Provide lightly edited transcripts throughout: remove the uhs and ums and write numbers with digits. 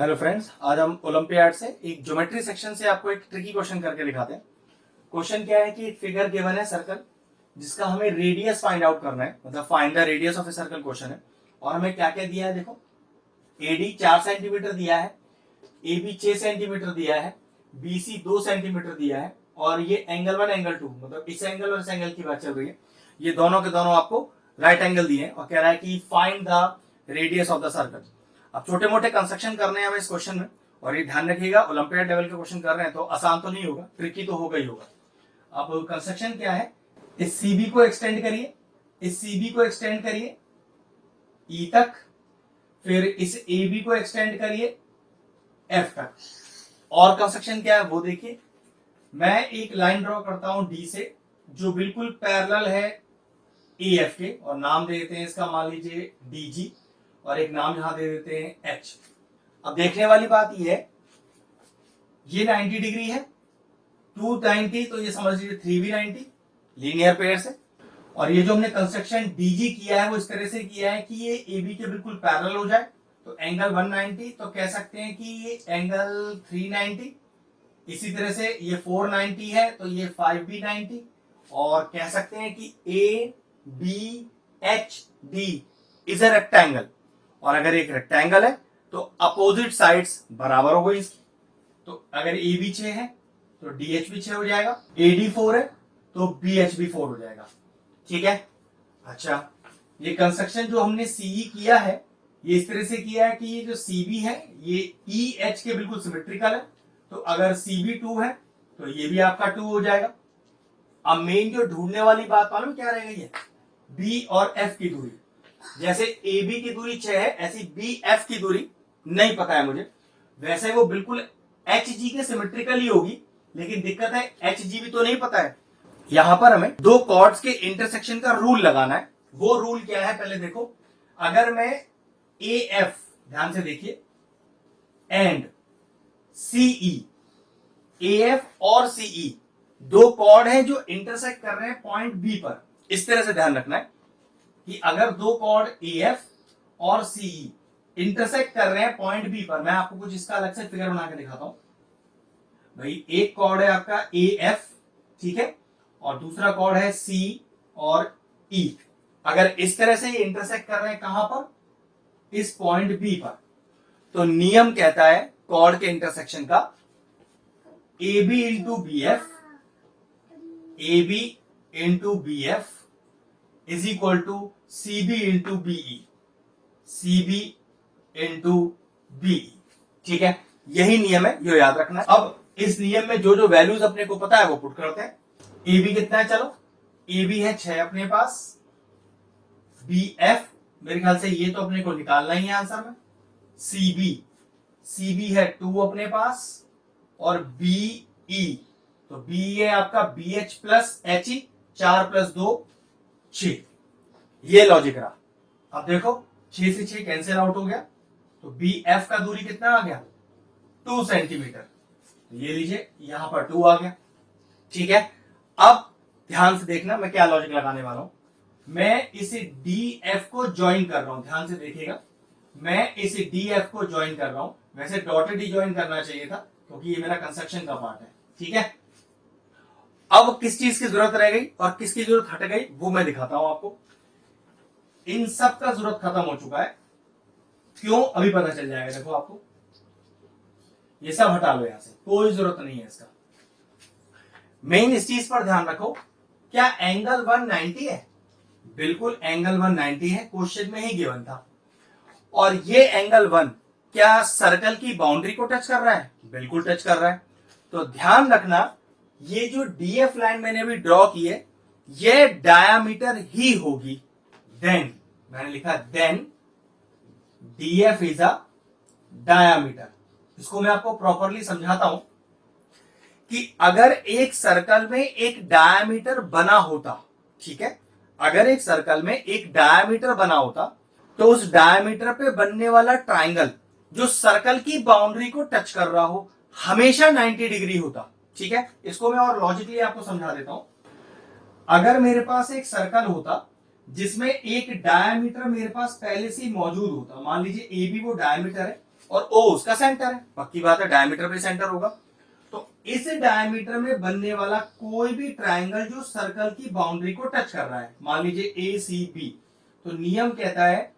Hello friends, आज हम olympiad से एक ज्योमेट्री सेक्शन से आपको एक ट्रिकी क्वेश्चन करके दिखाते हैं। क्वेश्चन क्या है कि एक फिगर गिवन है सर्कल, जिसका हमें रेडियस फाइंड आउट करना है, मतलब find the radius of a circle question है। और हमें क्या क्या दिया है, देखो एडी 4 सेंटीमीटर दिया है, एबी 6 सेंटीमीटर दिया है, बीसी 2 सेंटीमीटर दिया है, और ये एंगल 1 एंगल 2, मतलब इस एंगल और इस एंगल की बात चल रही है। ये दोनों के दोनों आपको राइट एंगल दिए हैं और कह रहा है कि find the radius of the circle. अब छोटे मोटे कंस्ट्रक्शन करने हैं हमें इस क्वेश्चन में, और ये ध्यान रखिएगा ओलंपियाड लेवल के क्वेश्चन कर रहे हैं तो आसान तो नहीं होगा, ट्रिकी तो होगा ही होगा। अब कंस्ट्रक्शन क्या है, इस सीबी को एक्सटेंड करिए, इस सीबी को एक्सटेंड करिए ई तक, फिर इस ए बी को एक्सटेंड करिए एफ तक। और कंस्ट्रक्शन क्या है वो देखिए, मैं एक लाइन ड्रॉ करता हूं डी से जो बिल्कुल पैरेलल है ए एफ के, और नाम दे देते हैं इसका, मान लीजिए डी जी, और एक नाम यहां दे देते हैं एच। अब देखने वाली बात यह है, ये 90 डिग्री है, 290, तो ये समझ लीजिए 3v90 लीनियर पेयर से। और ये जो हमने कंस्ट्रक्शन डीजी किया है वो इस तरह से किया है कि ये एबी के बिल्कुल पैरेलल हो जाए, तो एंगल 190, तो कह सकते हैं कि ये एंगल 390। इसी तरह से ये 490 है तो ये 5b90, और कह सकते हैं कि A B H D is a rectangle, और अगर एक रेक्टेंगल है तो अपोजिट साइड्स बराबर हो गई इसकी। तो अगर ए बी 6 है तो डी एच भी 6 हो जाएगा, ए डी 4 है तो बी एच भी 4 हो जाएगा। ठीक है। अच्छा, ये कंस्ट्रक्शन जो हमने सीई किया है ये इस तरह से किया है कि ये जो सीबी है ये ई एच के बिल्कुल सिमेट्रिकल है, तो अगर सीबी 2 है तो ये भी आपका 2 हो जाएगा। अब मेन जो ढूंढने वाली बात मालूम क्या रह गई है, बी और एफ की दूरी। जैसे ए बी की दूरी 6 है, ऐसी बी एफ की दूरी नहीं पता है मुझे। वैसे वो बिल्कुल एच जी के सिमेट्रिकल ही होगी, लेकिन दिक्कत है एच जी भी तो नहीं पता है। यहां पर हमें दो कॉर्ड्स के इंटरसेक्शन का रूल लगाना है। वो रूल क्या है पहले देखो, अगर मैं ए एफ, ध्यान से देखिए, एंड सीई, ए एफ और सीई दो कॉर्ड हैं जो इंटरसेक्ट कर रहे हैं पॉइंट बी पर। इस तरह से ध्यान रखना है कि अगर दो कॉर्ड ए एफ और सीई इंटरसेक्ट कर रहे हैं पॉइंट बी पर, मैं आपको कुछ इसका अलग से फिगर बना के दिखाता हूं। भाई एक कॉर्ड है आपका ए एफ, ठीक है, और दूसरा कॉर्ड है सी और ई। अगर इस तरह से ये इंटरसेक्ट कर रहे हैं कहां पर, इस पॉइंट बी पर, तो नियम कहता है कॉर्ड के इंटरसेक्शन का, A B into B F, A B into B F is equal to C B into BE, C B into BE. ठीक है, यही नियम है, ये याद रखना है। अब इस नियम में जो जो वैल्यूज अपने को पता है वो पुट करते हैं। ए बी कितना है, चलो ए बी है 6 अपने पास, बी एफ मेरे ख्याल से ये तो अपने को निकालना ही है आंसर में, सी बी है 2 अपने पास, और बी ई, तो बी है आपका B H plus H E, 4 + 2 6। ये लॉजिक रहा। अब देखो 6 से 6 कैंसिल आउट हो गया, तो बी एफ का दूरी कितना आ गया, 2 सेंटीमीटर। तो ये लीजिए यहां पर 2 आ गया। ठीक है, अब ध्यान से देखना मैं क्या लॉजिक लगाने वाला हूं। मैं इसे डी एफ को ज्वाइन कर रहा हूं, ध्यान से देखिएगा, मैं इसे डी एफ को ज्वाइन कर रहा हूं। वैसे डॉटेड ही ज्वाइन करना चाहिए था क्योंकि ये मेरा कंस्ट्रक्शन का पार्ट है। ठीक है, अब किस चीज की जरूरत रह गई और किसकी जरूरत हट गई वो मैं दिखाता हूं आपको। इन सब का जरूरत खत्म हो चुका है, क्यों अभी पता चल जाएगा। देखो आपको ये सब हटा लो, यहां से कोई जरूरत नहीं है इसका। मेन इस चीज पर ध्यान रखो, क्या एंगल 190 है, बिल्कुल एंगल 190 है, क्वेश्चन में ही गिवन था। और ये एंगल 1 क्या सर्कल की बाउंड्री को टच कर रहा है, बिल्कुल टच कर रहा है। तो ध्यान रखना, ये जो डीएफ लाइन मैंने अभी ड्रॉ की है ये डायामीटर ही होगी। देन मैंने लिखा then DF is a diameter. इसको मैं आपको प्रॉपरली समझाता हूं कि अगर एक सर्कल में एक डायामीटर बना होता, ठीक है, अगर एक सर्कल में एक डायामीटर बना होता तो उस डायामीटर पे बनने वाला ट्राइंगल जो सर्कल की बाउंड्री को टच कर रहा हो हमेशा 90 डिग्री होता। ठीक है, इसको मैं और लॉजिकली आपको समझा देता हूं। अगर मेरे पास एक सर्कल होता जिसमें एक डायामीटर मेरे पास पहले से ही मौजूद होता, मान लीजिए ए बी वो डायामीटर है, और ओ उसका सेंटर है, पक्की बात है डायमीटर पे सेंटर होगा। तो इस डायमीटर में बनने वाला कोई भी ट्राइंगल जो सर्कल की बाउंड्री को टच कर रहा है, मान लीजिए ए सी बी, तो नियम कहता है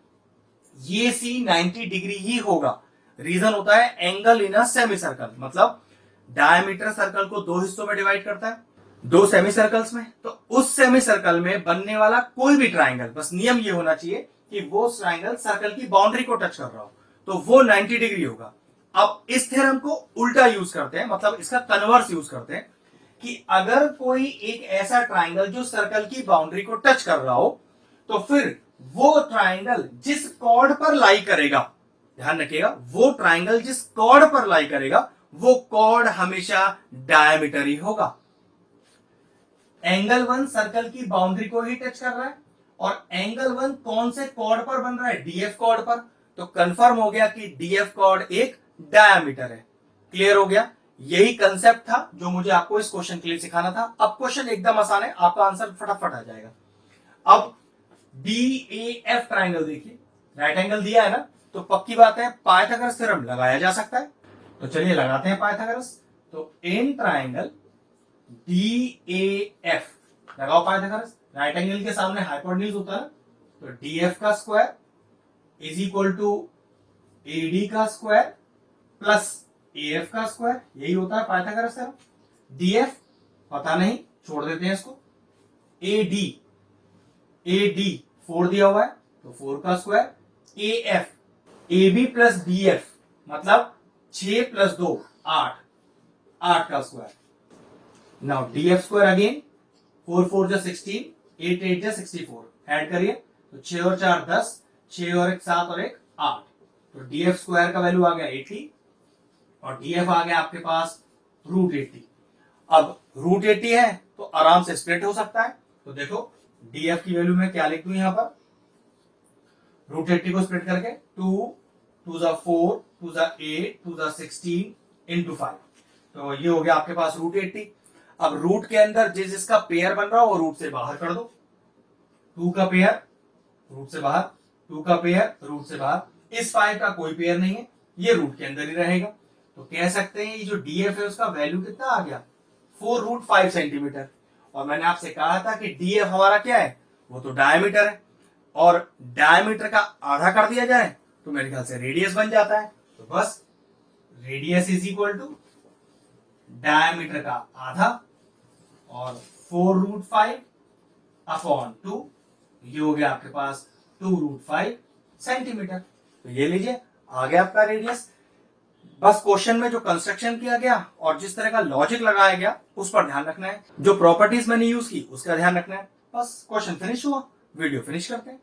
ये सी 90 डिग्री ही होगा। रीजन होता है angle in a semi circle, मतलब डायमीटर सर्कल को दो हिस्सों में डिवाइड करता है, दो सेमी सर्कल्स में। तो उस सेमी सर्कल में बनने वाला कोई भी ट्राइंगल, बस नियम ये होना चाहिए कि वो ट्राइंगल सर्कल की बाउंड्री को टच कर रहा हो, तो वो 90 डिग्री होगा। अब इस थ्योरम को उल्टा यूज करते हैं, मतलब इसका कन्वर्स यूज करते हैं कि अगर कोई एक ऐसा ट्राइंगल जो सर्कल की बाउंड्री को टच कर रहा हो, तो फिर वो ट्राइंगल जिस कॉर्ड पर लाई करेगा, ध्यान रखिएगा, वो ट्राइंगल जिस कॉर्ड पर लाई करेगा वो कॉर्ड हमेशा डायमीटर ही होगा। एंगल 1 सर्कल की बाउंड्री को ही टच कर रहा है, और एंगल 1 कौन से कॉर्ड पर बन रहा है, डीएफ कॉर्ड पर। तो कंफर्म हो गया कि डीएफ कॉर्ड एक डायमीटर है। क्लियर हो गया? यही कंसेप्ट था जो मुझे आपको इस क्वेश्चन के लिए सिखाना था। अब क्वेश्चन एकदम आसान है, आपका आंसर फटाफट आ जाएगा। अब DAF ट्राइंगल देखिए, राइट एंगल दिया है ना, तो पक्की बात है पाइथागोरस थ्योरम लगाया जा सकता है। तो चलिए लगाते हैं पाइथागोरस। तो इन ट्राइंगल DAF लगाओ पाइथागोरस। राइट एंगल के सामने हाइपोटेन्यूज होता है, तो DF का square is equal to AD का स्क्वायर प्लस AF का स्क्वायर, यही होता है पाइथागोरस थ्योरम। DF पता नहीं, छोड़ देते हैं इसको। AD 4 दिया हुआ है, तो 4 का square. AF AB plus BF मतलब 6 प्लस 2 8, 8 का square. Now DF square again, 4 4 जा 16, 8 8 जा 64, ऐड करिए तो 6 और 4 10, 6 और 1 7 और 1 8, तो DF स्क्वायर का वैल्यू आ गया 80 और DF आ गया आपके पास √80। अब √80 है तो आराम से स्प्लिट हो सकता है, तो देखो DF की वैल्यू में क्या लिख दूं यहां पर, √80 को स्प्लिट करके 2 2 जा 4 2 जा 8 2 जा 16 इंटू 5, तो ये हो गया आपके पास √80। अब रूट के अंदर जिस जिसका पेयर बन रहा हो वो रूट से बाहर कर दो, 2 का पेयर रूट से बाहर, 2 का पेयर रूट से बाहर, इस 5 का कोई पेयर नहीं है, ये रूट के अंदर ही रहेगा। तो कह सकते हैं ये जो DF है उसका वैल्यू कितना आ गया, 4√5 सेंटीमीटर। और मैंने आपसे कहा था कि DF हमारा क्या है, वो तो डायमीटर है, और डायमीटर का आधा कर दिया जाए तो मेरे ख्याल से रेडियस बन जाता है। तो बस radius is equal to diameter का आधा और 4√5 अपॉन 2, ये हो गया आपके पास 2√5 सेंटीमीटर। तो ये लीजिए आ गया आपका रेडियस। बस क्वेश्चन में जो कंस्ट्रक्शन किया गया और जिस तरह का लॉजिक लगाया गया उस पर ध्यान रखना है, जो प्रॉपर्टीज मैंने यूज की उसका ध्यान रखना है। बस क्वेश्चन फिनिश हुआ, वीडियो फिनिश करते हैं।